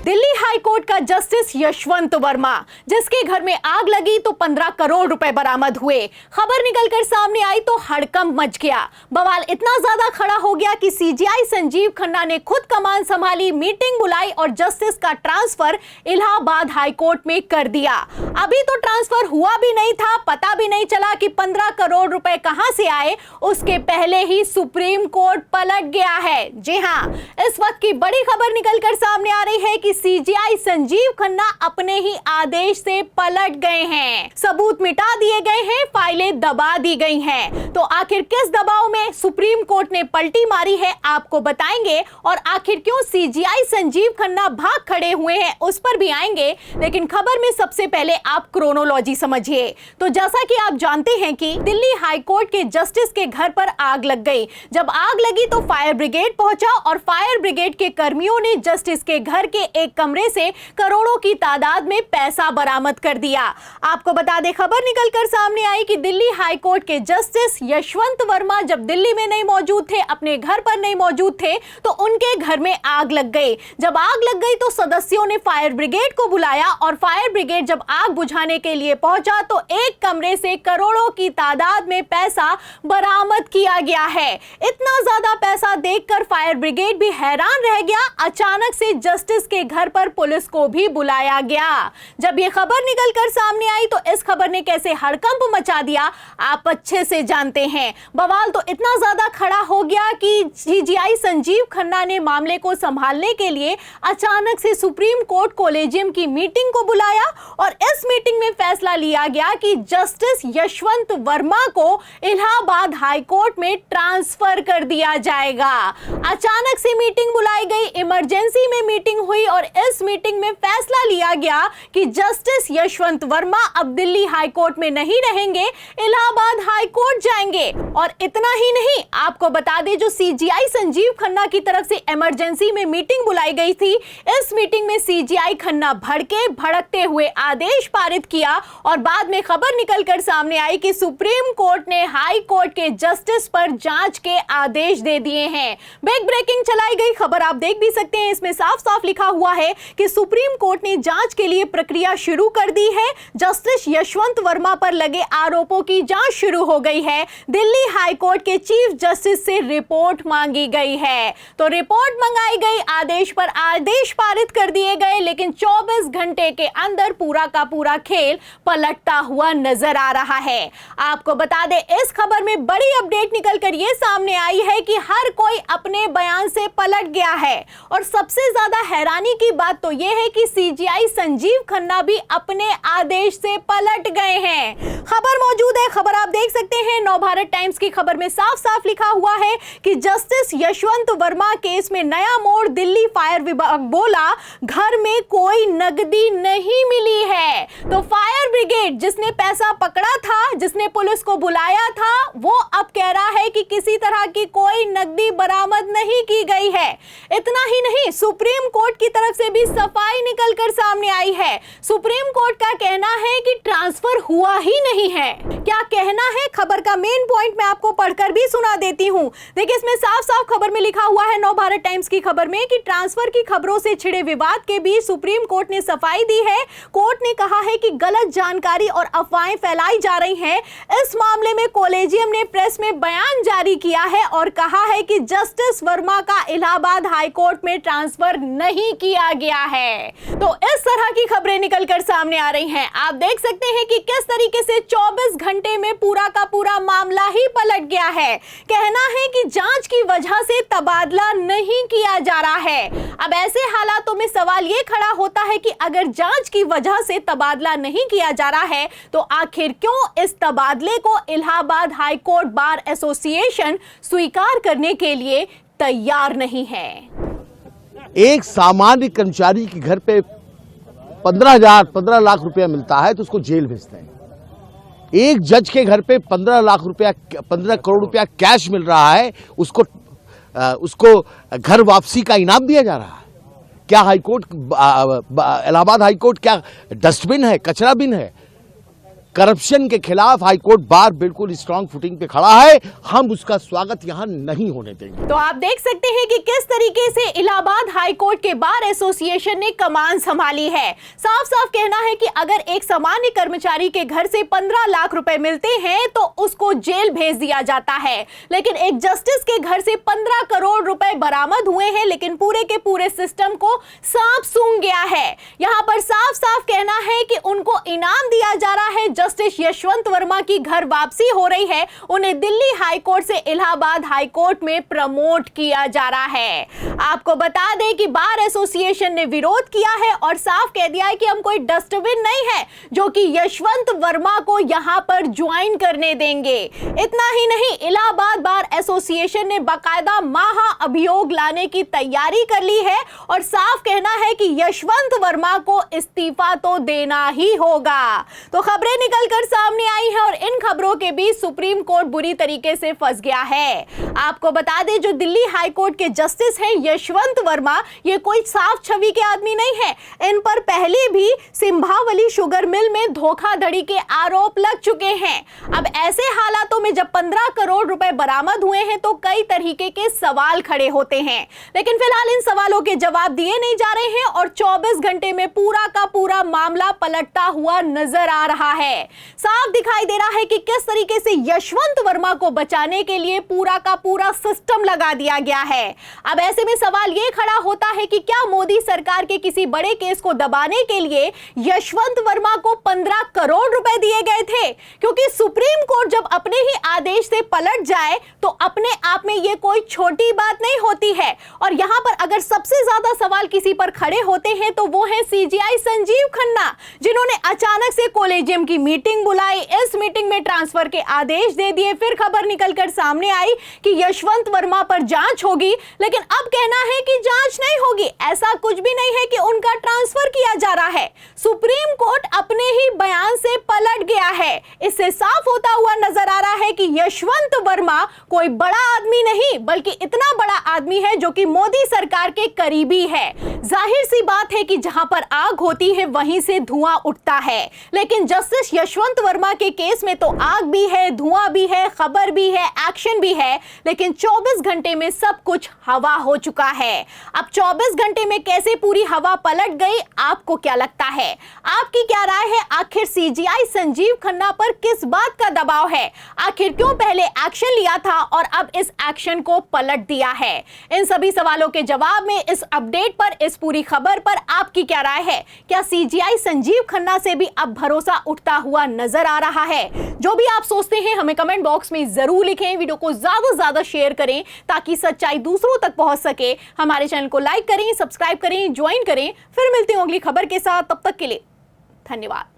Delhi high court का justice Yashwant Verma, जिसके घर में आग लगी तो 15 करोड़ रुपए बरामद हुए। खबर निकलकर सामने आई तो हड़कंप मच गया। बवाल इतना ज्यादा खड़ा हो गया कि सीजीआई संजीव खन्ना ने खुद कमान संभाली, मीटिंग बुलाई और जस्टिस का ट्रांसफर इलाहाबाद हाई कोर्ट में कर दिया। अभी तो ट्रांसफर हुआ भी नहीं था, पता भी नहीं चला कि 15 करोड़ रुपए कहां से आए, उसके पहले ही सुप्रीम कोर्ट पलट गया है। जी हां, इस वक्त की बड़ी खबर निकलकर सामने आ रही है कि सीजीआई संजीव खन्ना अपने ही आदेश से पलट गए हैं। सबूत मिटा दिए गए हैं, फाइलें दबा दी गई हैं। तो आखिर किस दबाव में सुप्रीम कोर्ट ने पलटी मारी है, आपको बताएंगे। और आखिर क्यों सीजीआई संजीव खन्ना भाग खड़े हुए हैं, उस पर भी आएंगे। लेकिन खबर में सबसे पहले आप क्रोनोलॉजी समझिए। तो जैसा कि आप जानते हैं कि दिल्ली हाई कोर्ट के जस्टिस के घर पर आग लग गई। जब आग लगी तो फायर ब्रिगेड पहुंचा और फायर ब्रिगेड के कर्मियों ने जस्टिस के घर के एक कमरे से करोड़ों की तादाद में पैसा बरामद कर दिया। आपको बता दें, खबर निकलकर सामने आई कि दिल्ली हाई कोर्ट के जस्टिस यशवंत वर्मा जब दिल्ली में नहीं मौजूद थे, अपने घर पर नहीं मौजूद थे, तो उनके घर में आग लग गई। जब आग लग गई तो सदस्यों ने फायर ब्रिगेड को बुलाया और फायर ब्रिगेड जब आग बुझाने के लिए पहुंचा तो एक कमरे से करोड़ों की तादाद में पैसा बरामद किया गया है। इतना ज्यादा पैसा देखकर फायर ब्रिगेड भी हैरान रह गया। अचानक से जस्टिस के घर पर पुलिस को भी बुलाया गया। जब यह खबर निकलकर सामने आई तो इस खबर ने कैसे हड़कंप मचा दिया, आप अच्छे से जानते हैं। बवाल तो इतना ज्यादा खड़ा हो गया कि सीजीआई संजीव खन्ना ने मामले को संभालने के लिए अचानक से सुप्रीम कोर्ट कोलेजियम की मीटिंग को बुलाया और इस मीटिंग में फैसला लिया गया कि जस्टिस यशवंत वर्मा को इलाहाबाद हाई कोर्ट में ट्रांसफर कर दिया जाएगा। अचानक से मीटिंग बुलाई गई, इमरजेंसी में मीटिंग हुई और इस मीटिंग में फैसला लिया गया कि जस्टिस यशवंत वर्मा अब दिल्ली हाई कोर्ट में नहीं रहेंगे, इलाहाबाद हाई कोर्ट जाएंगे। और इतना ही नहीं, आपको बता दें, जो सीजीआई संजीव खन्ना की तरफ से इमरजेंसी में मीटिंग बुलाई गई थी, इस मीटिंग में सीजीआई खन्ना भड़कते हुए आदेश पारित किया और बाद में खबर निकलकर सामने आई कि सुप्रीम कोर्ट ने हाई कोर्ट के जस्टिस पर जांच के आदेश दे दिए हैं। बिग ब्रेकिंग चलाई गई खबर आप देख भी सकते हैं। इसमें साफ साफ लिखा हुआ है कि सुप्रीम कोर्ट ने जांच के लिए प्रक्रिया शुरू कर दी है। जस्टिस यशवंत वर्मा पर लगे आरोपों की जांच शुरू हो गई है। दिल्ली हाई कोर्ट के चीफ जस्टिस से रिपोर्ट मांगी गई है। तो रिपोर्ट मंगाई गई, आदेश पर आदेश पारित कर दिए गए, लेकिन 24 घंटे के अंदर पूरा का पूरा खेल पलटता हुआ नजर आ रहा है। आपको बता दें, इस खबर में बड़ी अपडेट निकलकर यह सामने आई है कि हर कोई अपने बयान से पलट गया है। और सबसे ज्यादा हैरानी की बात तो यह है कि सीजीआई संजीव खन्ना भी अपने आदेश से पलट गए हैं। खबर मौजूद है, खबर आप देख सकते हैं। नवभारत टाइम्स की खबर में साफ साफ लिखा हुआ है कि जस्टिस यशवंत वर्मा केस में नया मोड़, दिल्ली फायर विभाग बोला घर में कोई नकदी नहीं मिली है। तो फायर ब्रिगेड जिसने पैसा पकड़ा था, जिसने पुलिस को बुलाया था, वो अब कह रहा है कि किसी तरह की कोई नकदी बरामद नहीं की गई है। इतना ही नहीं, सुप्रीम कोर्ट की तरफ से भी सफाई निकलकर सामने आई है। सुप्रीम कोर्ट का कहना है कि ट्रांसफर हुआ ही नहीं है। क्या कहना है, खबर का मेन पॉइंट मैं आपको पढ़कर भी सुना देती हूं। देखिए, इसमें साफ साफ खबर में लिखा हुआ है, नवभारत टाइम्स की खबर में, कि ट्रांसफर की खबरों से छिड़े विवाद के बीच सुप्रीम कोर्ट ने सफाई दी है। कोर्ट ने कहा है कि गलत जानकारी और अफवाहें फैलाई जा रही हैं। इस मामले में कोलेजियम ने प्रेस में बयान जारी किया है और कहा है कि जस्टिस वर्मा का इलाहाबाद हाई कोर्ट में ट्रांसफर नहीं किया गया है। तो इस तरह की खबरें निकलकर सामने आ रही हैं। आप देख सकते हैं कि किस तरीके से 24 घंटे में पूरा का पूरा मामला ही पलट गया है। कहना है कि जांच की वजह से तबादला नहीं किया जा रहा है। अब ऐसे हालातों में सवाल यह खड़ा होता है कि अगर जांच की वजह से तबादला नहीं किया जा रहा है तो आखिर क्यों इस तबादले को Allahabad high court bar association स्वीकार करने के लिए तैयार नहीं है। एक सामान्य कर्मचारी के घर पे 15 लाख रुपया मिलता है तो उसको जेल भेजते हैं। एक जज के घर पे 15 करोड़ रुपया कैश मिल रहा है, उसको घर वापसी का इनाम दिया जा रहा है। क्या हाईकोर्ट, इलाहाबाद हाईकोर्ट क्या डस्टबिन है, कचरा बिन है? करप्शन के खिलाफ हाईकोर्ट बार बिल्कुल स्ट्रांग फुटिंग पे खड़ा है। हम उसका स्वागत यहां नहीं होने देंगे। तो आप देख सकते हैं कि किस तरीके से इलाहाबाद हाई कोर्ट के बार एसोसिएशन ने कमान संभाली है। साफ साफ कहना है कि अगर एक सामान्य कर्मचारी के घर से 15 लाख रुपए मिलते हैं तो उसको जेल भेज दिया जाता है, लेकिन एक जस्टिस के घर से 15 करोड़ रुपए बरामद हुए हैं, लेकिन पूरे के पूरे सिस्टम को सांप सूंघ गया है। यहां पर साफ साफ कहना है कि उनको इनाम दिया जा रहा है। जस्टिस यशवंत वर्मा की घर वापसी हो रही है, उन्हें दिल्ली हाई कोर्ट से इलाहाबाद हाई कोर्ट में प्रमोट किया जा रहा है। आपको बता दें कि बार एसोसिएशन ने विरोध किया है और साफ कह दिया है कि हम कोई डस्टबिन नहीं है जो कि यशवंत वर्मा को यहां पर ज्वाइन करने देंगे। इतना ही नहीं, इलाहाबाद बार एसोसिएशन ने बाकायदा महा अभियोग लाने की तैयारी कर ली है और साफ कहना है कि यशवंत वर्मा को इस्तीफा तो देना ही होगा। तो खबरें निकलकर सामने आई हैं और इन खबरों के बीच सुप्रीम कोर्ट बुरी तरीके से फंस गया है। आपको बता दें, जो दिल्ली हाई कोर्ट के जस्टिस हैं यशवंत वर्मा, ये कोई साफ छवि के आदमी नहीं है। इन पर पहले भी सिंभावली शुगर मिल में धोखाधड़ी के आरोप लग चुके हैं। अब ऐसे हालातों में जब 15 करोड़ रुपए बरामद हुए हैं तो कई तरीके के सवाल खड़े होते हैं, लेकिन फिलहाल इन सवालों के जवाब दिए नहीं जा रहे हैं और 24 घंटे में पूरा का पूरा मामला पलटता हुआ नजर आ रहा है। साफ दिखाई दे रहा है कि किस तरीके से यशवंत वर्मा को बचाने के लिए पूरा का पूरा सिस्टम लगा दिया गया है। अब ऐसे में सवाल यह खड़ा होता है कि क्या मोदी सरकार के किसी बड़े केस को दबाने के लिए यशवंत वर्मा को 15 करोड़ रुपए दिए गए थे? क्योंकि सुप्रीम कोर्ट जब अपने ही आदेश से पलट जाए तो अपने आप में यह कोई छोटी बात नहीं होती है। और यहां पर अगर सबसे ज्यादा सवाल किसी पर खड़े होते हैं तो वो है सीजीआई संजीव खन्ना, जिन्होंने अचानक से कॉलेजियम की मीटिंग बुलाई, इस मीटिंग में ट्रांसफर के आदेश दे दिए। फिर खबर निकलकर सामने आई कि यशवंत वर्मा पर जांच होगी, लेकिन अब कहना है कि जांच नहीं होगी। ऐसा कुछ भी नहीं है कि उनका ट्रांसफर किया जा रहा है। सुप्रीम कोर्ट अपने ही बयान से पलट गया है। इससे साफ होता हुआ नजर आ रहा है कि यशवंत वर्मा कोई बड़ा आदमी नहीं, बल्कि इतना बड़ा आदमी है जो कि मोदी सरकार के करीबी है। जाहिर सी बात है कि जहां पर आग होती है वहीं से धुआं उठता है, लेकिन जस्टिस यशवंत वर्मा के केस में तो आग भी है, धुआं भी है, खबर भी है, एक्शन भी है, लेकिन 24 घंटे में सब कुछ हवा हो चुका है। अब 24 घंटे में कैसे पूरी हवा पलट गई, आपको क्या लगता है? आपकी क्या राय है? आखिर सीजीआई संजीव खन्ना पर किस बात का दबाव है? आखिर क्यों पहले एक्शन लिया था और अब इस एक्शन को पलट दिया है? इन सभी सवालों के जवाब में इस अपडेट पर, इस पूरी खबर पर आपकी क्या राय है? क्या सीजीआई संजीव खन्ना से भी अब भरोसा उठता हुआ नजर आ रहा है? जो भी आप सोचते हैं हमें कमेंट बॉक्स में जरूर लिखें। वीडियो को ज्यादा से ज्यादा शेयर करें ताकि सच्चाई दूसरों तक पहुंच सके। हमारे चैनल को लाइक करें, सब्सक्राइब करें, ज्वाइन करें। फिर मिलती हूं अगली खबर के साथ, तब तक के लिए धन्यवाद।